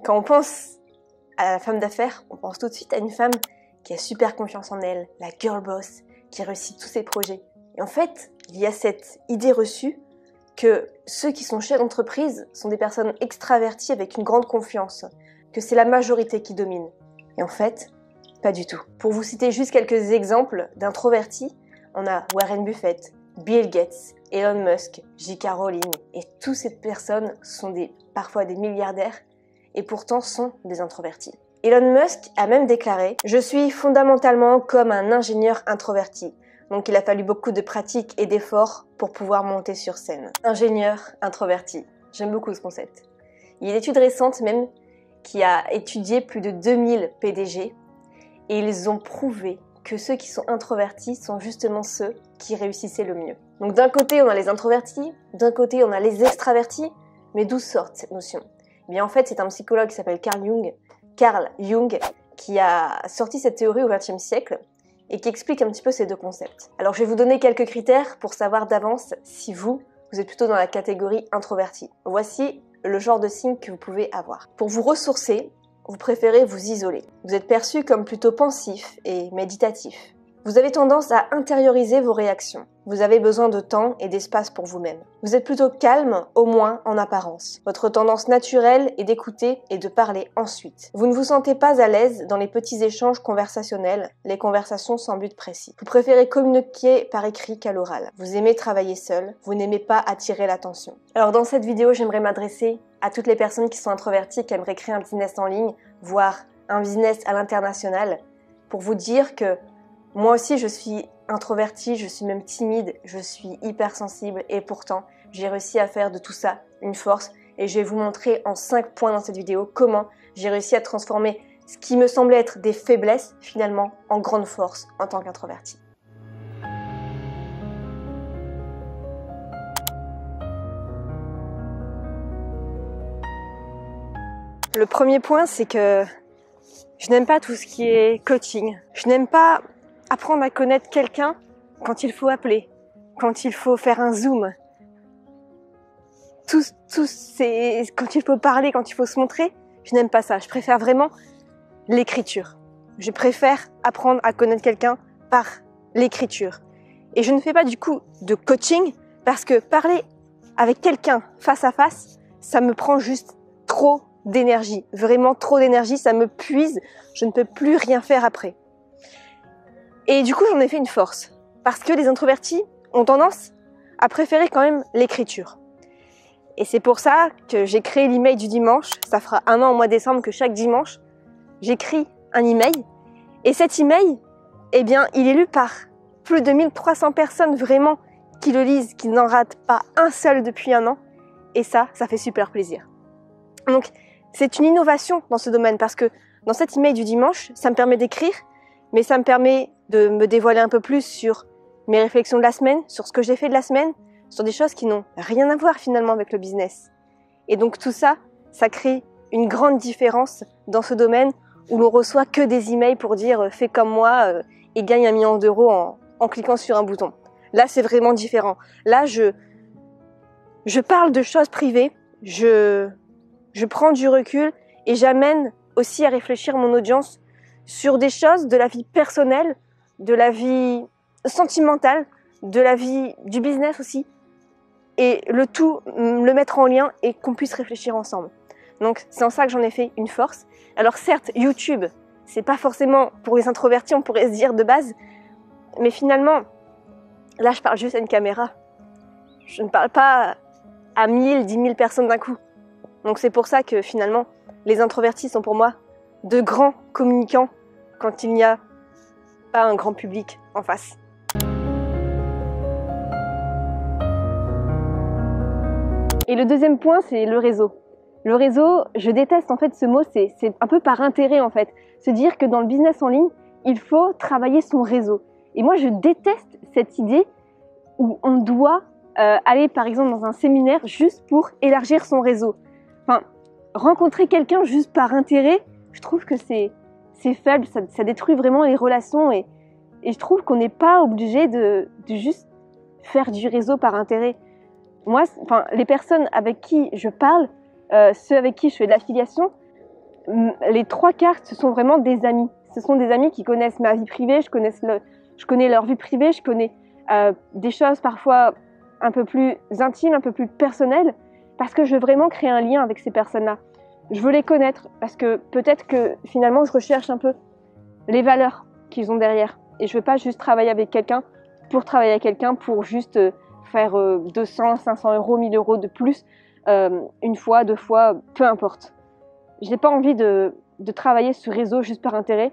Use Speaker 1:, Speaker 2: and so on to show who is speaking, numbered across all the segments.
Speaker 1: Quand on pense à la femme d'affaires, on pense tout de suite à une femme qui a super confiance en elle, la girl boss, qui réussit tous ses projets. Et en fait, il y a cette idée reçue que ceux qui sont chefs d'entreprise sont des personnes extraverties avec une grande confiance, que c'est la majorité qui domine. Et en fait, pas du tout. Pour vous citer juste quelques exemples d'introvertis, on a Warren Buffett, Bill Gates, Elon Musk, J.K. Rowling, et toutes ces personnes sont parfois des milliardaires et pourtant sont des introvertis. Elon Musk a même déclaré « Je suis fondamentalement comme un ingénieur introverti ». Donc il a fallu beaucoup de pratique et d'efforts pour pouvoir monter sur scène. Ingénieur introverti. J'aime beaucoup ce concept. Il y a une étude récente même qui a étudié plus de 2000 PDG et ils ont prouvé que ceux qui sont introvertis sont justement ceux qui réussissaient le mieux. Donc d'un côté on a les introvertis, d'un côté on a les extravertis, mais d'où sort cette notion? Eh bien en fait c'est un psychologue qui s'appelle Carl Jung qui a sorti cette théorie au XXe siècle et qui explique un petit peu ces deux concepts. Alors je vais vous donner quelques critères pour savoir d'avance si vous êtes plutôt dans la catégorie introvertie. Voici le genre de signe que vous pouvez avoir. Pour vous ressourcer, vous préférez vous isoler. Vous êtes perçu comme plutôt pensif et méditatif. Vous avez tendance à intérioriser vos réactions. Vous avez besoin de temps et d'espace pour vous-même. Vous êtes plutôt calme, au moins en apparence. Votre tendance naturelle est d'écouter et de parler ensuite. Vous ne vous sentez pas à l'aise dans les petits échanges conversationnels, les conversations sans but précis. Vous préférez communiquer par écrit qu'à l'oral. Vous aimez travailler seul. Vous n'aimez pas attirer l'attention. Alors dans cette vidéo, j'aimerais m'adresser à toutes les personnes qui sont introverties, qui aimeraient créer un business en ligne, voire un business à l'international, pour vous dire que moi aussi, je suis introvertie, je suis même timide, je suis hypersensible et pourtant, j'ai réussi à faire de tout ça une force et je vais vous montrer en 5 points dans cette vidéo comment j'ai réussi à transformer ce qui me semblait être des faiblesses finalement en grande force en tant qu'introvertie. Le premier point, c'est que je n'aime pas tout ce qui est coaching. Je n'aime pas apprendre à connaître quelqu'un quand il faut appeler, quand il faut faire un zoom. Quand il faut parler, quand il faut se montrer, je n'aime pas ça. Je préfère vraiment l'écriture. Je préfère apprendre à connaître quelqu'un par l'écriture. Et je ne fais pas du coup de coaching parce que parler avec quelqu'un face à face, ça me prend juste trop d'énergie. Vraiment trop d'énergie, ça me puise. Je ne peux plus rien faire après. Et du coup, j'en ai fait une force. Parce que les introvertis ont tendance à préférer quand même l'écriture. Et c'est pour ça que j'ai créé l'email du dimanche. Ça fera 1 an au mois de décembre que chaque dimanche, j'écris un email. Et cet email, eh bien, il est lu par plus de 1300 personnes vraiment qui le lisent, qui n'en ratent pas un seul depuis 1 an. Et ça fait super plaisir. Donc, c'est une innovation dans ce domaine parce que dans cet email du dimanche, ça me permet d'écrire, mais ça me permet de me dévoiler un peu plus sur mes réflexions de la semaine, sur ce que j'ai fait de la semaine, sur des choses qui n'ont rien à voir finalement avec le business. Et donc tout ça, ça crée une grande différence dans ce domaine où l'on reçoit que des emails pour dire « fais comme moi et gagne 1 million d'euros en cliquant sur un bouton ». Là, c'est vraiment différent. Là, je parle de choses privées, je prends du recul et j'amène aussi à réfléchir mon audience sur des choses de la vie personnelle, de la vie sentimentale, de la vie du business aussi. Et le tout, le mettre en lien et qu'on puisse réfléchir ensemble. Donc c'est en ça que j'en ai fait une force. Alors certes, YouTube, c'est pas forcément pour les introvertis, on pourrait se dire de base, mais finalement, là je parle juste à une caméra. Je ne parle pas à 1000, 10 000 personnes d'un coup. Donc c'est pour ça que finalement, les introvertis sont pour moi de grands communicants quand il n'y a pas un grand public en face. Et le deuxième point, c'est le réseau. Le réseau, je déteste en fait ce mot, c'est un peu par intérêt en fait. Se dire que dans le business en ligne, il faut travailler son réseau. Et moi, je déteste cette idée où on doit aller par exemple dans un séminaire juste pour élargir son réseau. Enfin, rencontrer quelqu'un juste par intérêt, je trouve que c'est faible, ça détruit vraiment les relations et je trouve qu'on n'est pas obligé de juste faire du réseau par intérêt. Moi, enfin, les personnes avec qui je parle, ceux avec qui je fais de l'affiliation, les 3/4, ce sont vraiment des amis. Ce sont des amis qui connaissent ma vie privée, je connais leur vie privée, je connais des choses parfois un peu plus intimes, un peu plus personnelles, parce que je veux vraiment créer un lien avec ces personnes-là. Je veux les connaître, parce que peut-être que finalement je recherche un peu les valeurs qu'ils ont derrière. Et je veux pas juste travailler avec quelqu'un pour travailler avec quelqu'un, pour juste faire 200, 500 euros, 1000 euros de plus, une fois, 2 fois, peu importe. Je n'ai pas envie de travailler ce réseau juste par intérêt.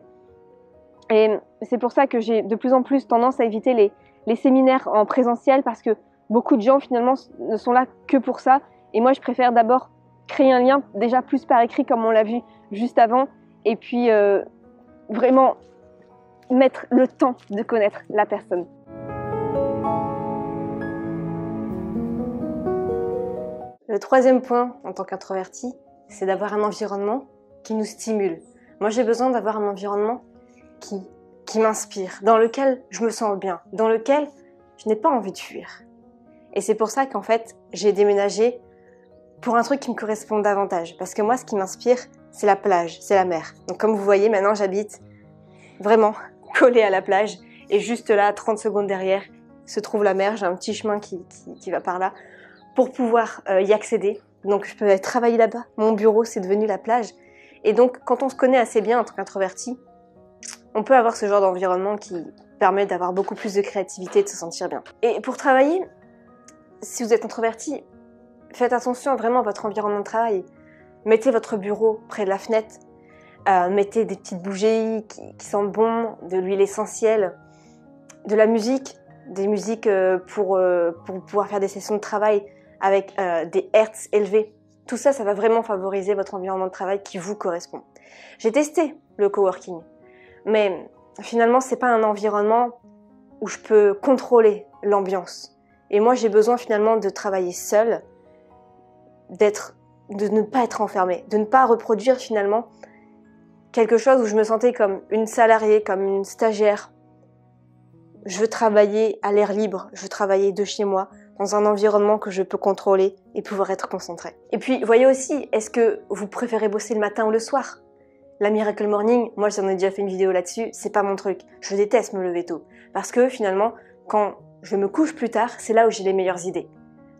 Speaker 1: Et c'est pour ça que j'ai de plus en plus tendance à éviter les séminaires en présentiel, parce que beaucoup de gens finalement ne sont là que pour ça. Et moi, je préfère d'abord créer un lien déjà plus par écrit, comme on l'a vu juste avant, et puis vraiment mettre le temps de connaître la personne. Le troisième point en tant qu'introverti, c'est d'avoir un environnement qui nous stimule. Moi, j'ai besoin d'avoir un environnement qui m'inspire, dans lequel je me sens bien, dans lequel je n'ai pas envie de fuir. Et c'est pour ça qu'en fait, j'ai déménagé pour un truc qui me correspond davantage. Parce que moi, ce qui m'inspire, c'est la plage, c'est la mer. Donc comme vous voyez, maintenant, j'habite vraiment collée à la plage. Et juste là, 30 secondes derrière, se trouve la mer. J'ai un petit chemin qui va par là pour pouvoir y accéder. Donc je peux travailler là-bas. Mon bureau, c'est devenu la plage. Et donc, quand on se connaît assez bien en tant qu'introverti, on peut avoir ce genre d'environnement qui permet d'avoir beaucoup plus de créativité et de se sentir bien. Et pour travailler, si vous êtes introverti, faites attention vraiment à votre environnement de travail. Mettez votre bureau près de la fenêtre, mettez des petites bougies qui sentent bon, de l'huile essentielle, de la musique, des musiques pour pouvoir faire des sessions de travail avec des hertz élevés. Tout ça, ça va vraiment favoriser votre environnement de travail qui vous correspond. J'ai testé le coworking, mais finalement, c'est pas un environnement où je peux contrôler l'ambiance. Et moi, j'ai besoin finalement de travailler seule, de ne pas être enfermée, de ne pas reproduire finalement quelque chose où je me sentais comme une salariée, comme une stagiaire. Je veux travailler à l'air libre, je veux travailler de chez moi, dans un environnement que je peux contrôler et pouvoir être concentrée. Et puis, voyez aussi, est-ce que vous préférez bosser le matin ou le soir ? La Miracle Morning, moi j'en ai déjà fait une vidéo là-dessus, c'est pas mon truc. Je déteste me lever tôt. Parce que finalement, quand je me couche plus tard, c'est là où j'ai les meilleures idées.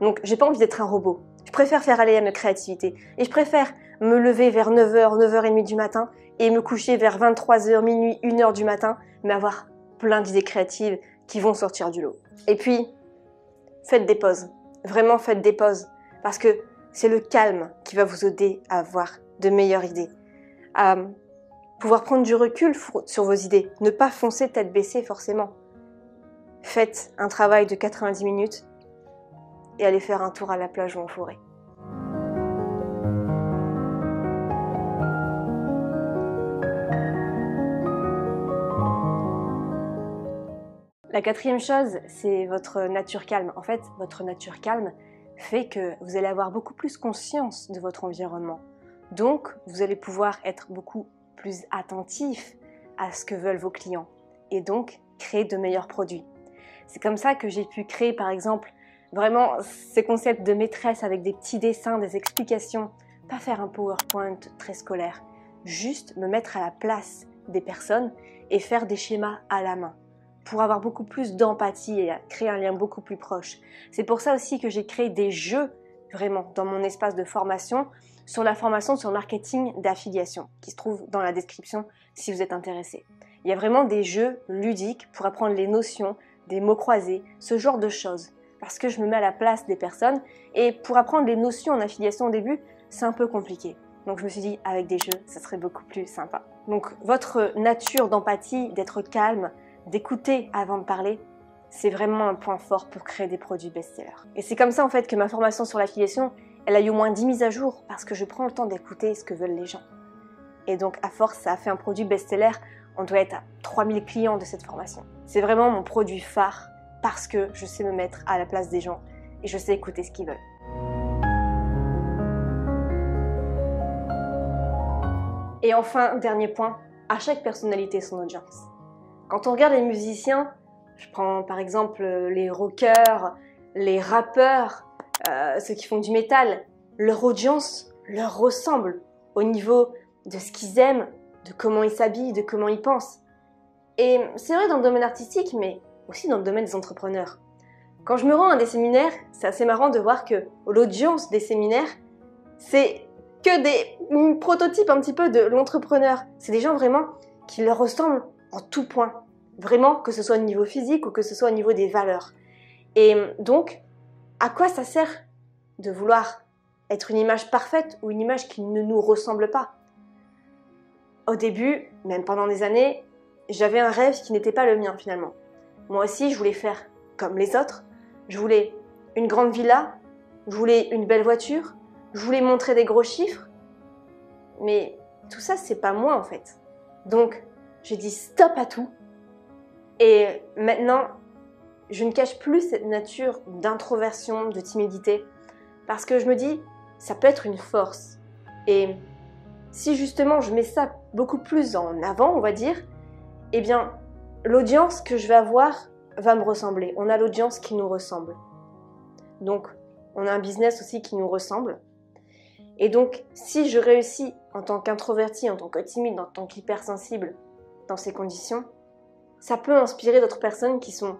Speaker 1: Donc, j'ai pas envie d'être un robot. Je préfère faire aller à ma créativité. Et je préfère me lever vers 9h, 9h30 du matin et me coucher vers 23h, minuit, 1h du matin, mais avoir plein d'idées créatives qui vont sortir du lot. Et puis, faites des pauses. Vraiment, faites des pauses. Parce que c'est le calme qui va vous aider à avoir de meilleures idées. À pouvoir prendre du recul sur vos idées. Ne pas foncer tête baissée forcément. Faites un travail de 90 minutes et allez faire un tour à la plage ou en forêt. La quatrième chose, c'est votre nature calme. En fait, votre nature calme fait que vous allez avoir beaucoup plus conscience de votre environnement. Donc, vous allez pouvoir être beaucoup plus attentif à ce que veulent vos clients et donc créer de meilleurs produits. C'est comme ça que j'ai pu créer, par exemple, vraiment ces concepts de maîtresse avec des petits dessins, des explications. Pas faire un PowerPoint très scolaire, juste me mettre à la place des personnes et faire des schémas à la main pour avoir beaucoup plus d'empathie et créer un lien beaucoup plus proche. C'est pour ça aussi que j'ai créé des jeux vraiment dans mon espace de formation sur la formation sur le marketing d'affiliation qui se trouve dans la description si vous êtes intéressé. Il y a vraiment des jeux ludiques pour apprendre les notions, des mots croisés, ce genre de choses. Parce que je me mets à la place des personnes et pour apprendre les notions en affiliation au début, c'est un peu compliqué. Donc je me suis dit, avec des jeux, ça serait beaucoup plus sympa. Donc votre nature d'empathie, d'être calme, d'écouter avant de parler, c'est vraiment un point fort pour créer des produits best-sellers. Et c'est comme ça en fait que ma formation sur l'affiliation, elle a eu au moins 10 mises à jour parce que je prends le temps d'écouter ce que veulent les gens. Et donc à force, ça a fait un produit best-seller. On doit être à 3000 clients de cette formation. C'est vraiment mon produit phare parce que je sais me mettre à la place des gens et je sais écouter ce qu'ils veulent. Et enfin, dernier point, à chaque personnalité son audience. Quand on regarde les musiciens, je prends par exemple les rockers, les rappeurs, ceux qui font du métal, leur audience leur ressemble au niveau de ce qu'ils aiment, de comment ils s'habillent, de comment ils pensent. Et c'est vrai dans le domaine artistique, mais aussi dans le domaine des entrepreneurs. Quand je me rends à des séminaires, c'est assez marrant de voir que l'audience des séminaires, c'est que des prototypes un petit peu de l'entrepreneur. C'est des gens vraiment qui leur ressemblent en tout point. Vraiment, que ce soit au niveau physique ou que ce soit au niveau des valeurs. Et donc, à quoi ça sert de vouloir être une image parfaite ou une image qui ne nous ressemble pas? Au début, même pendant des années, j'avais un rêve qui n'était pas le mien finalement. Moi aussi, je voulais faire comme les autres. Je voulais une grande villa, je voulais une belle voiture, je voulais montrer des gros chiffres. Mais tout ça, c'est pas moi en fait. Donc, j'ai dit stop à tout. Et maintenant, je ne cache plus cette nature d'introversion, de timidité. Parce que je me dis, ça peut être une force. Et si justement je mets ça beaucoup plus en avant, on va dire, eh bien, l'audience que je vais avoir va me ressembler. On a l'audience qui nous ressemble. Donc, on a un business aussi qui nous ressemble. Et donc, si je réussis en tant qu'introverti, en tant que timide, en tant qu'hypersensible, dans ces conditions, ça peut inspirer d'autres personnes qui sont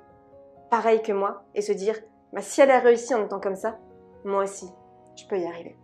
Speaker 1: pareilles que moi et se dire, bah, si elle a réussi en étant comme ça, moi aussi, je peux y arriver.